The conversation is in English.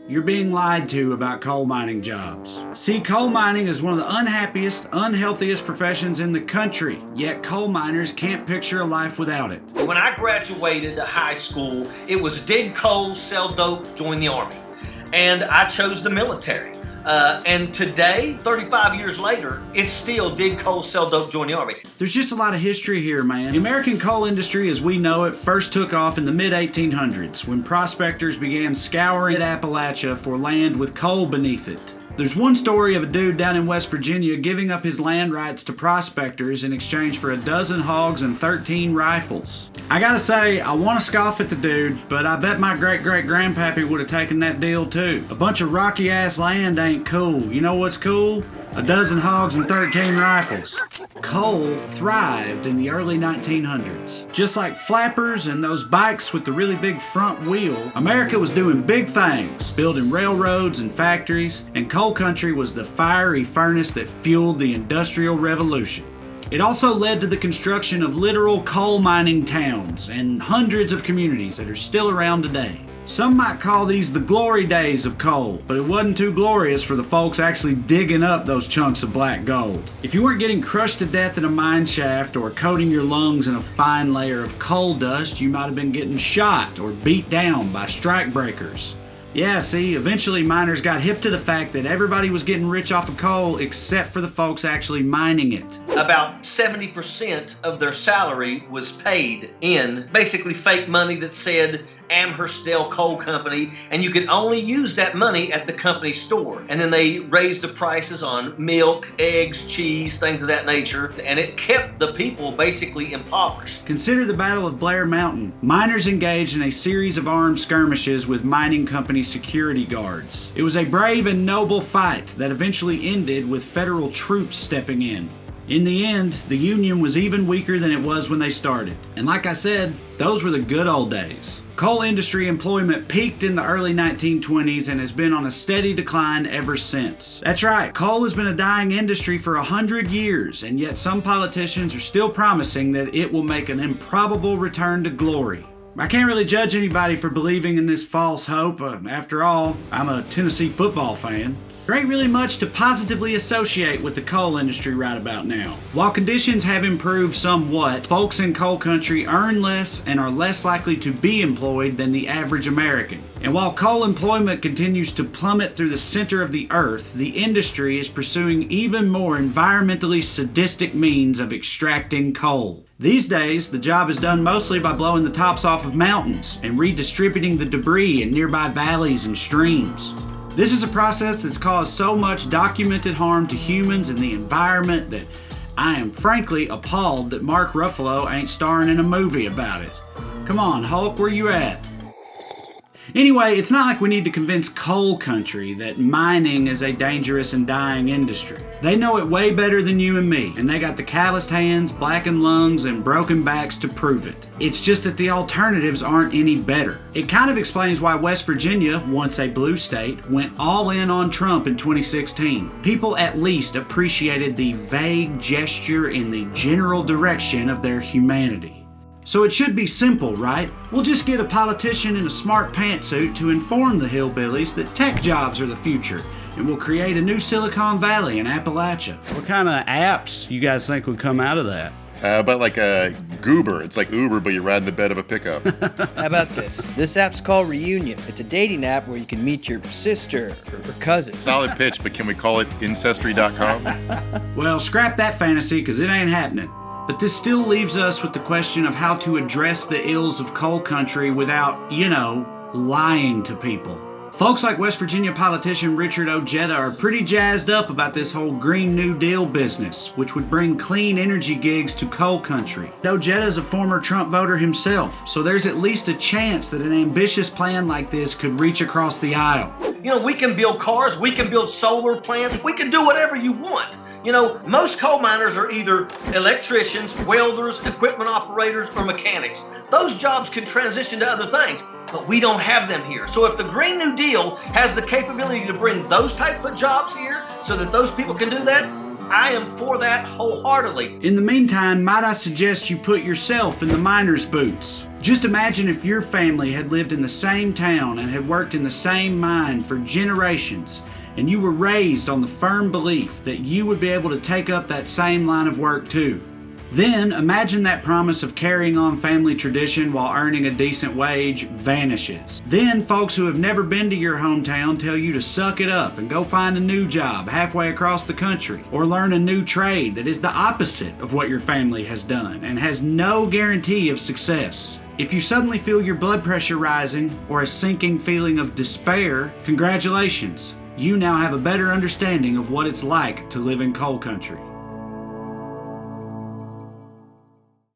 you're being lied to about coal mining jobs. See, coal mining is one of the unhappiest, unhealthiest professions in the country, yet coal miners can't picture a life without it. When I graduated high school, it was dig coal, sell dope, join the Army. And I chose the military. And today, 35 years later, it's still dig coal, sell dope, join the Army. There's just a lot of history here, man. The American coal industry as we know it first took off in the mid-1800s when prospectors began scouring Appalachia for land with coal beneath it. There's one story of a dude down in West Virginia giving up his land rights to prospectors in exchange for 12 hogs and 13 rifles. I gotta say, I want to scoff at the dude, but I bet my great-great-grandpappy would have taken that deal too. A bunch of rocky-ass land ain't cool. You know what's cool? 12 hogs and 13 rifles. Coal thrived in the early 1900s. Just like flappers and those bikes with the really big front wheel, America was doing big things, building railroads and factories, and coal country was the fiery furnace that fueled the Industrial Revolution. It also led to the construction of literal coal mining towns and hundreds of communities that are still around today. Some might call these the glory days of coal, but it wasn't too glorious for the folks actually digging up those chunks of black gold. If you weren't getting crushed to death in a mine shaft or coating your lungs in a fine layer of coal dust, you might have been getting shot or beat down by strikebreakers. Yeah, see, eventually miners got hip to the fact that everybody was getting rich off of coal except for the folks actually mining it. About 70% of their salary was paid in basically fake money that said Amherstdale Coal Company, and you could only use that money at the company store. And then they raised the prices on milk, eggs, cheese, things of that nature, and it kept the people basically impoverished. Consider the Battle of Blair Mountain. Miners engaged in a series of armed skirmishes with mining company security guards. It was a brave and noble fight that eventually ended with federal troops stepping in. In the end, the Union was even weaker than it was when they started. And like I said, those were the good old days. Coal industry employment peaked in the early 1920s and has been on a steady decline ever since. That's right, coal has been a dying industry for 100 years, and yet some politicians are still promising that it will make an improbable return to glory. I can't really judge anybody for believing in this false hope. After all, I'm a Tennessee football fan. There ain't really much to positively associate with the coal industry right about now. While conditions have improved somewhat, folks in coal country earn less and are less likely to be employed than the average American. And while coal employment continues to plummet through the center of the earth, the industry is pursuing even more environmentally sadistic means of extracting coal. These days, the job is done mostly by blowing the tops off of mountains and redistributing the debris in nearby valleys and streams. This is a process that's caused so much documented harm to humans and the environment that I am frankly appalled that Mark Ruffalo ain't starring in a movie about it. Come on, Hulk, where you at? Anyway, it's not like we need to convince coal country that mining is a dangerous and dying industry. They know it way better than you and me, and they got the calloused hands, blackened lungs, and broken backs to prove it. It's just that the alternatives aren't any better. It kind of explains why West Virginia, once a blue state, went all in on Trump in 2016. People at least appreciated the vague gesture in the general direction of their humanity. So it should be simple, right? We'll just get a politician in a smart pantsuit to inform the hillbillies that tech jobs are the future, and we'll create a new Silicon Valley in Appalachia. What kind of apps you guys think would come out of that? But like a goober. It's like Uber, but you ride in the bed of a pickup. How about this? This app's called Reunion. It's a dating app where you can meet your sister or cousin. Solid pitch, but can we call it Ancestry.com? Well, scrap that fantasy, because it ain't happening. But this still leaves us with the question of how to address the ills of coal country without, lying to people. Folks like West Virginia politician Richard Ojeda are pretty jazzed up about this whole Green New Deal business, which would bring clean energy gigs to coal country. Ojeda is a former Trump voter himself, so there's at least a chance that an ambitious plan like this could reach across the aisle. We can build cars, we can build solar plants, we can do whatever you want. Most coal miners are either electricians, welders, equipment operators, or mechanics. Those jobs can transition to other things, but we don't have them here. So if the Green New Deal has the capability to bring those type of jobs here so that those people can do that, I am for that wholeheartedly. In the meantime, might I suggest you put yourself in the miner's boots? Just imagine if your family had lived in the same town and had worked in the same mine for generations, and you were raised on the firm belief that you would be able to take up that same line of work too. Then imagine that promise of carrying on family tradition while earning a decent wage vanishes. Then folks who have never been to your hometown tell you to suck it up and go find a new job halfway across the country, or learn a new trade that is the opposite of what your family has done and has no guarantee of success. If you suddenly feel your blood pressure rising or a sinking feeling of despair, congratulations. You now have a better understanding of what it's like to live in coal country.